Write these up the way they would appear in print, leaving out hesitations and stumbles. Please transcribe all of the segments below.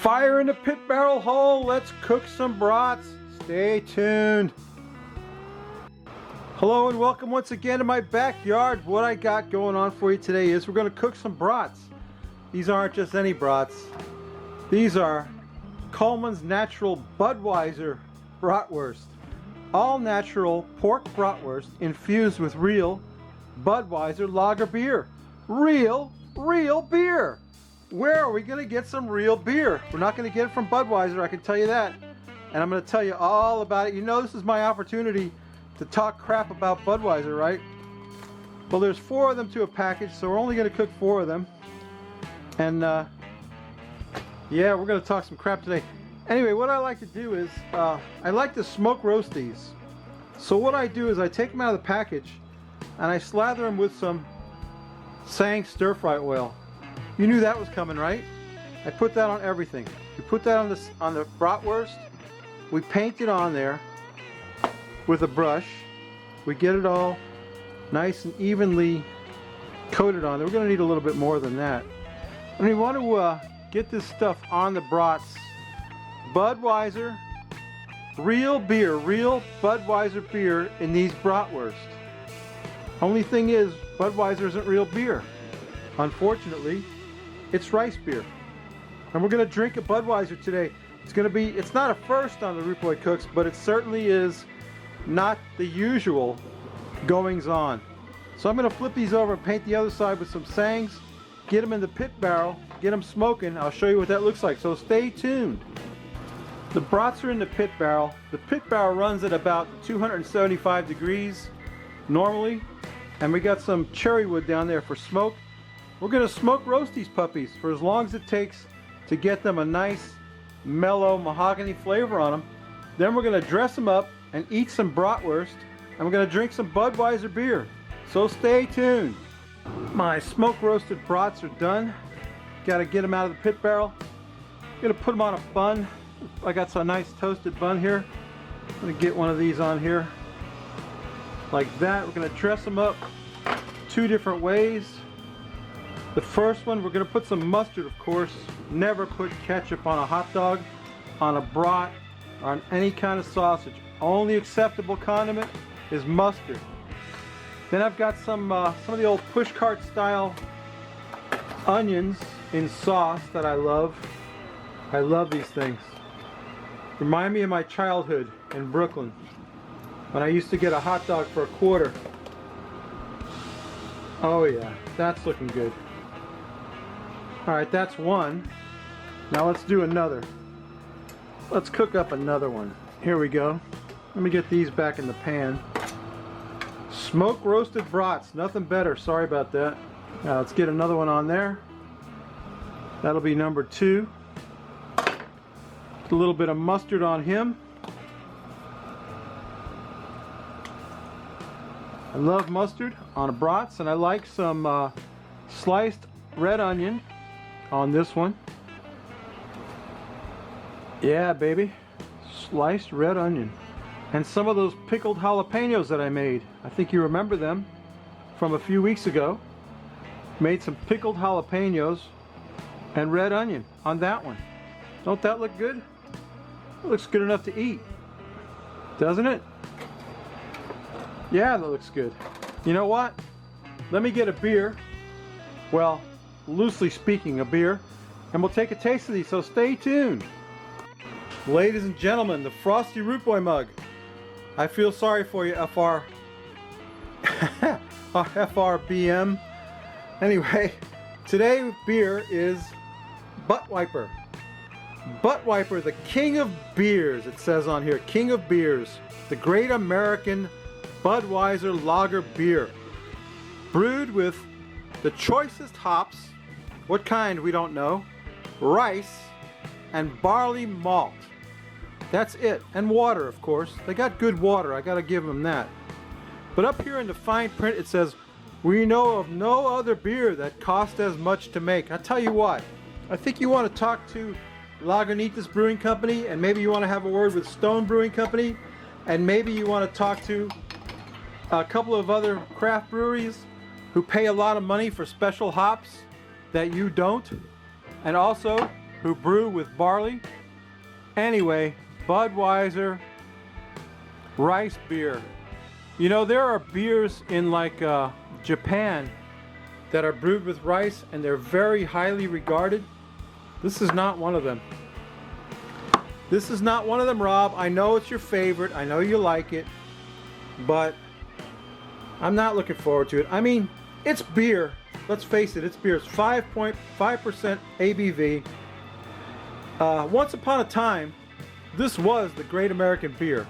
Fire in the pit barrel hole. Let's cook some brats. Stay tuned. Hello and welcome once again to my backyard. What I got going on for you today is we're going to cook some brats. These aren't just any brats. These are Coleman's Natural Budwiser bratwurst. All natural pork bratwurst infused with real Budweiser lager beer. Real beer. Where are we going to get some real beer? We're not going to get it from Budweiser, I can tell you that. And I'm going to tell you all about it. You know, this is my opportunity to talk crap about Budweiser, right? Well, there's 4 of them to a package, so we're only going to cook 4 of them. And yeah, we're going to talk some crap today. Anyway, what I like to do is I like to smoke roast these. So what I do is I take them out of the package and I slather them with some Sang stir-fry oil. You knew that was coming, right? I put that on everything. We put that on the bratwurst. We paint it on there with a brush. We get it all nice and evenly coated on there. We're going to need a little bit more than that. And we want to get this stuff on the brats. Budweiser, real beer, real Budweiser beer in these bratwurst. Only thing is, Budweiser isn't real beer. Unfortunately, it's rice beer. And we're going to drink a Budweiser today. It's not a first on the Root Boy Cooks, but it certainly is not the usual goings on. So I'm going to flip these over and paint the other side with some Sangs, get them in the pit barrel, get them smoking. I'll show you what that looks like, so stay tuned. The brats are in the pit barrel. The pit barrel runs at about 275 degrees normally, and we got some cherry wood down there for smoke. We're going to smoke roast these puppies for as long as it takes to get them a nice mellow mahogany flavor on them. Then we're going to dress them up and eat some bratwurst, and we're going to drink some Budweiser beer. So stay tuned. My smoke roasted brats are done. Got to get them out of the pit barrel. Going to put them on a bun. I got some nice toasted bun here. I'm going to get one of these on here like that. We're going to dress them up 2 different ways. The first one, we're going to put some mustard, of course. Never put ketchup on a hot dog, on a brat, or on any kind of sausage. Only acceptable condiment is mustard. Then I've got some of the old pushcart style onions in sauce that I love. I love these things. Remind me of my childhood in Brooklyn when I used to get a hot dog for $1. Oh yeah, that's looking good. Alright, that's one. Now let's do another. Let's cook up another one. Here we go. Let me get these back in the pan. Smoke roasted brats, nothing better. Sorry about that. Now let's get another one on there. That'll be number 2. A little bit of mustard on him. I love mustard on a brats, and I like some sliced red onion on this one. Yeah, baby, sliced red onion. And some of those pickled jalapenos that I made. I think you remember them from a few weeks ago. Made some pickled jalapenos and red onion on that one. Don't that look good? It looks good enough to eat, doesn't it? Yeah, that looks good. You know what? Let me get a beer. Well, loosely speaking, a beer. And we'll take a taste of these, so stay tuned. Ladies and gentlemen, the Frosty Root Boy mug. I feel sorry for you, FR. FRBM. Anyway, today's beer is Butt Wiper. Butt Wiper, the king of beers, it says on here. King of beers. The great American Budweiser lager beer. Brewed with the choicest hops. What kind, we don't know. Rice and barley malt. That's it. And water, of course. They got good water. I gotta give them that. But up here in the fine print it says, we know of no other beer that cost as much to make. I tell you what, I think you want to talk to Lagunitas Brewing Company, and maybe you want to have a word with Stone Brewing Company, and maybe you want to talk to a couple of other craft breweries who pay a lot of money for special hops that you don't. And also, who brew with barley. Anyway, Budweiser rice beer. You know, there are beers in like Japan that are brewed with rice and they're very highly regarded. This is not one of them. This is not one of them, Rob. I know it's your favorite. I know you like it. But I'm not looking forward to it. I mean, it's beer. Let's face it, it's beer. It's 5.5% ABV. Once upon a time, this was the Great American Beer.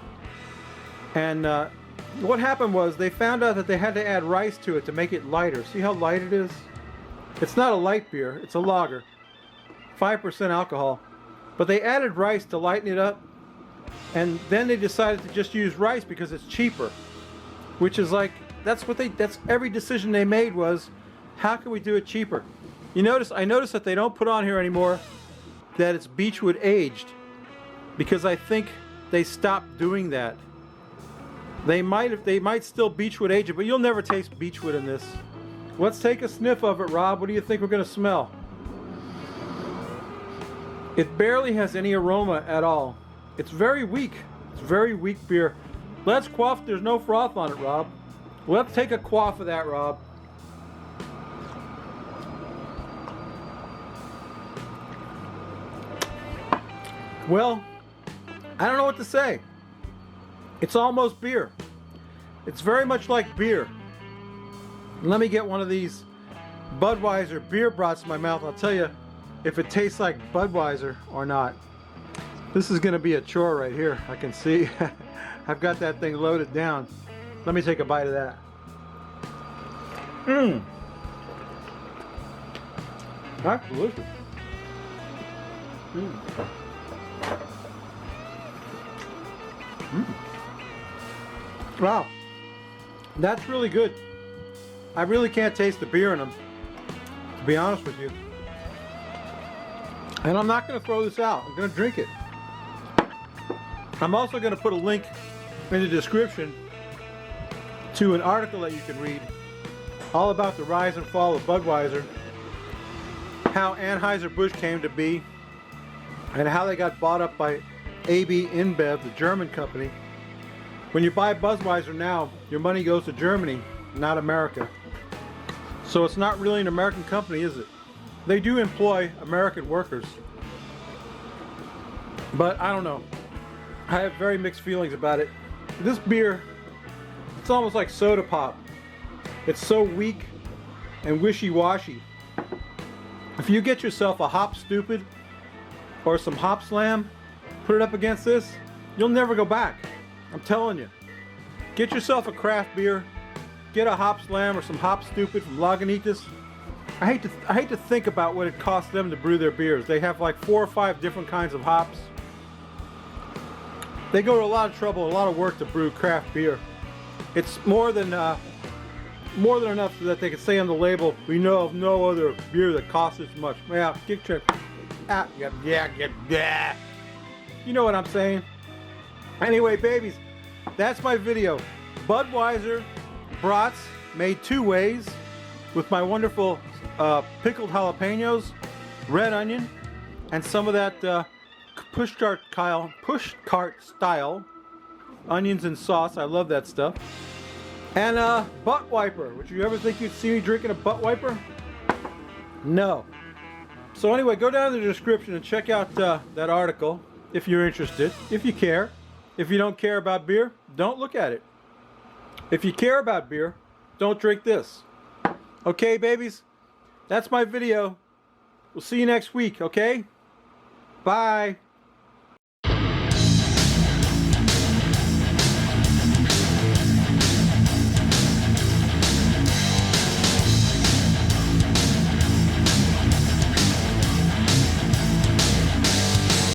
And what happened was they found out that they had to add rice to it to make it lighter. See how light it is? It's not a light beer, it's a lager. 5% alcohol. But they added rice to lighten it up. And then they decided to just use rice because it's cheaper. Which is like, that's every decision they made was, how can we do it cheaper? I noticed that they don't put on here anymore that it's Beechwood aged. Because I think they stopped doing that. They might still Beechwood age it, but you'll never taste Beechwood in this. Let's take a sniff of it, Rob. What do you think we're gonna smell? It barely has any aroma at all. It's very weak. It's very weak beer. Let's quaff. There's no froth on it, Rob. Let's take a quaff of that, Rob. Well, I don't know what to say. It's almost beer. It's very much like beer. Let me get one of these Budweiser beer brats in my mouth. I'll tell you if it tastes like Budweiser or not. This is going to be a chore right here. I can see. I've got that thing loaded down. Let me take a bite of that. Mmm. That's delicious. Mmm. Mmm. Wow. That's really good. I really can't taste the beer in them, to be honest with you. And I'm not going to throw this out. I'm going to drink it. I'm also going to put a link in the description to an article that you can read all about the rise and fall of Budweiser, how Anheuser-Busch came to be, and how they got bought up by AB InBev, the German company. When you buy Budweiser now, your money goes to Germany, not America. So it's not really an American company, is it? They do employ American workers. But I don't know. I have very mixed feelings about it. This beer, it's almost like soda pop. It's so weak and wishy-washy. If you get yourself a Hop Stupid or some Hop Slam, put it up against this, you'll never go back. I'm telling you. Get yourself a craft beer. Get a Hop Slam or some Hop Stupid from Lagunitas. I hate to think about what it costs them to brew their beers. They have like 4 or 5 different kinds of hops. They go to a lot of trouble, a lot of work to brew craft beer. It's more than enough so that they can say on the label, we know of no other beer that costs this much. Yeah, get your yeah. You know what I'm saying? Anyway, babies, that's my video. Budweiser brats made 2 ways with my wonderful pickled jalapenos, red onion, and some of that pushcart style onions and sauce. I love that stuff. And butt wiper. Would you ever think you'd see me drinking a butt wiper? No. So anyway, go down in the description and check out that article if you're interested, if you care. If you don't care about beer, don't look at it. If you care about beer, don't drink this. Okay, babies? That's my video. We'll see you next week, okay? Bye.